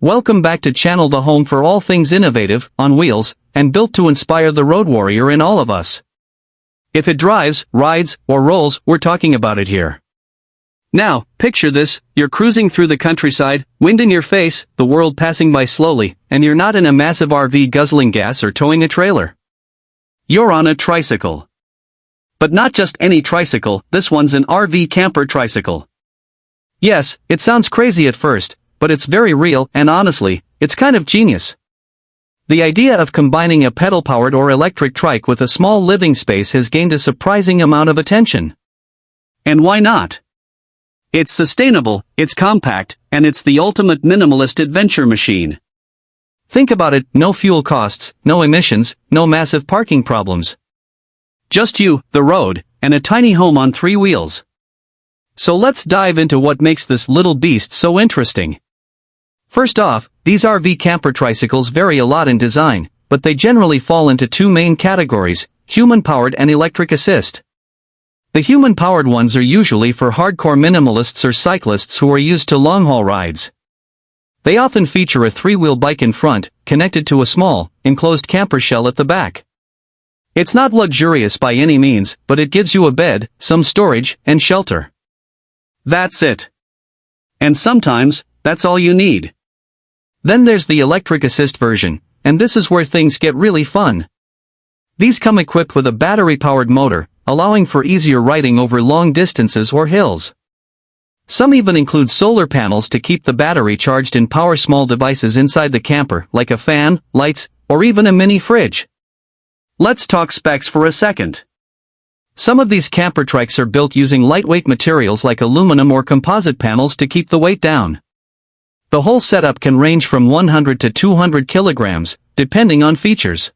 Welcome back to channel, the home for all things innovative, on wheels, and built to inspire the road warrior in all of us. If it drives, rides, or rolls, we're talking about it here. Now, picture this: you're cruising through the countryside, wind in your face, the world passing by slowly, and you're not in a massive RV guzzling gas or towing a trailer. You're on a tricycle. But not just any tricycle, this one's an RV Camper Tricycle. Yes, it sounds crazy at first, but it's very real, and honestly, it's kind of genius. The idea of combining a pedal-powered or electric trike with a small living space has gained a surprising amount of attention. And why not? It's sustainable, it's compact, and it's the ultimate minimalist adventure machine. Think about it: no fuel costs, no emissions, no massive parking problems. Just you, the road, and a tiny home on 3 wheels. So let's dive into what makes this little beast so interesting. First off, these RV camper tricycles vary a lot in design, but they generally fall into 2 main categories: human-powered and electric assist. The human-powered ones are usually for hardcore minimalists or cyclists who are used to long-haul rides. They often feature a 3-wheel bike in front, connected to a small, enclosed camper shell at the back. It's not luxurious by any means, but it gives you a bed, some storage, and shelter. That's it. And sometimes, that's all you need. Then there's the electric assist version, and this is where things get really fun. These come equipped with a battery-powered motor, allowing for easier riding over long distances or hills. Some even include solar panels to keep the battery charged and power small devices inside the camper, like a fan, lights, or even a mini fridge. Let's talk specs for a second. Some of these camper trikes are built using lightweight materials like aluminum or composite panels to keep the weight down. The whole setup can range from 100 to 200 kilograms, depending on features.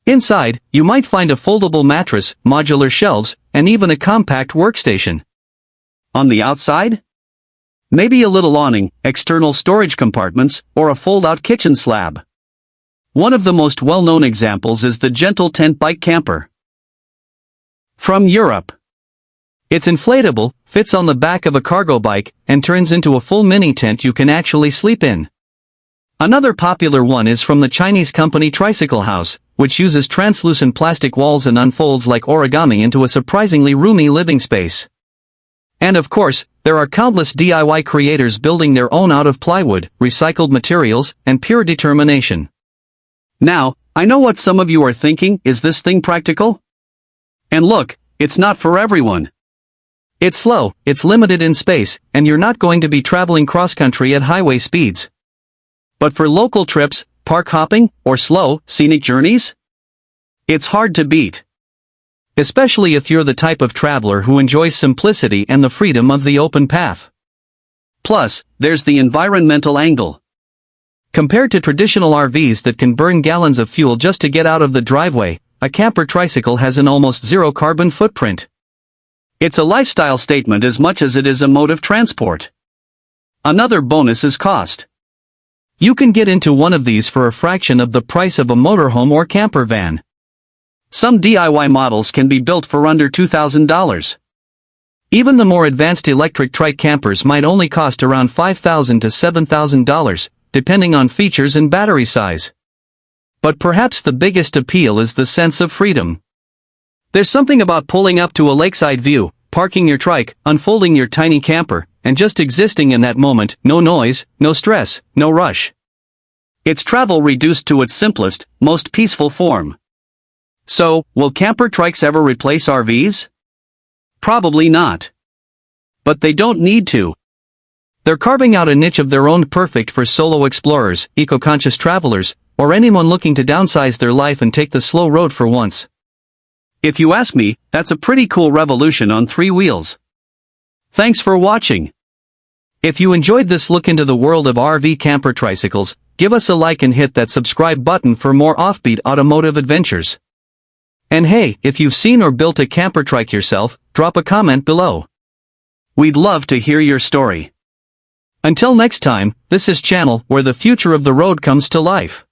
Inside, you might find a foldable mattress, modular shelves, and even a compact workstation. On the outside? Maybe a little awning, external storage compartments, or a fold-out kitchen slab. One of the most well-known examples is the Gentle Tent Bike Camper from Europe. It's inflatable, fits on the back of a cargo bike, and turns into a full mini tent you can actually sleep in. Another popular one is from the Chinese company Tricycle House, which uses translucent plastic walls and unfolds like origami into a surprisingly roomy living space. And of course, there are countless DIY creators building their own out of plywood, recycled materials, and pure determination. Now, I know what some of you are thinking: is this thing practical? And look, it's not for everyone. It's slow, it's limited in space, and you're not going to be traveling cross-country at highway speeds. But for local trips, park hopping, or slow, scenic journeys? It's hard to beat. Especially if you're the type of traveler who enjoys simplicity and the freedom of the open path. Plus, there's the environmental angle. Compared to traditional RVs that can burn gallons of fuel just to get out of the driveway, a camper tricycle has an almost zero carbon footprint. It's a lifestyle statement as much as it is a mode of transport. Another bonus is cost. You can get into one of these for a fraction of the price of a motorhome or camper van. Some DIY models can be built for under $2,000. Even the more advanced electric trike campers might only cost around $5,000 to $7,000, depending on features and battery size. But perhaps the biggest appeal is the sense of freedom. There's something about pulling up to a lakeside view, parking your trike, unfolding your tiny camper, and just existing in that moment: no noise, no stress, no rush. It's travel reduced to its simplest, most peaceful form. So, will camper trikes ever replace RVs? Probably not. But they don't need to. They're carving out a niche of their own, perfect for solo explorers, eco-conscious travelers, or anyone looking to downsize their life and take the slow road for once. If you ask me, that's a pretty cool revolution on 3 wheels. Thanks for watching. If you enjoyed this look into the world of RV camper tricycles, give us a like and hit that subscribe button for more offbeat automotive adventures. And hey, if you've seen or built a camper trike yourself, drop a comment below. We'd love to hear your story. Until next time, this is channel where the future of the road comes to life.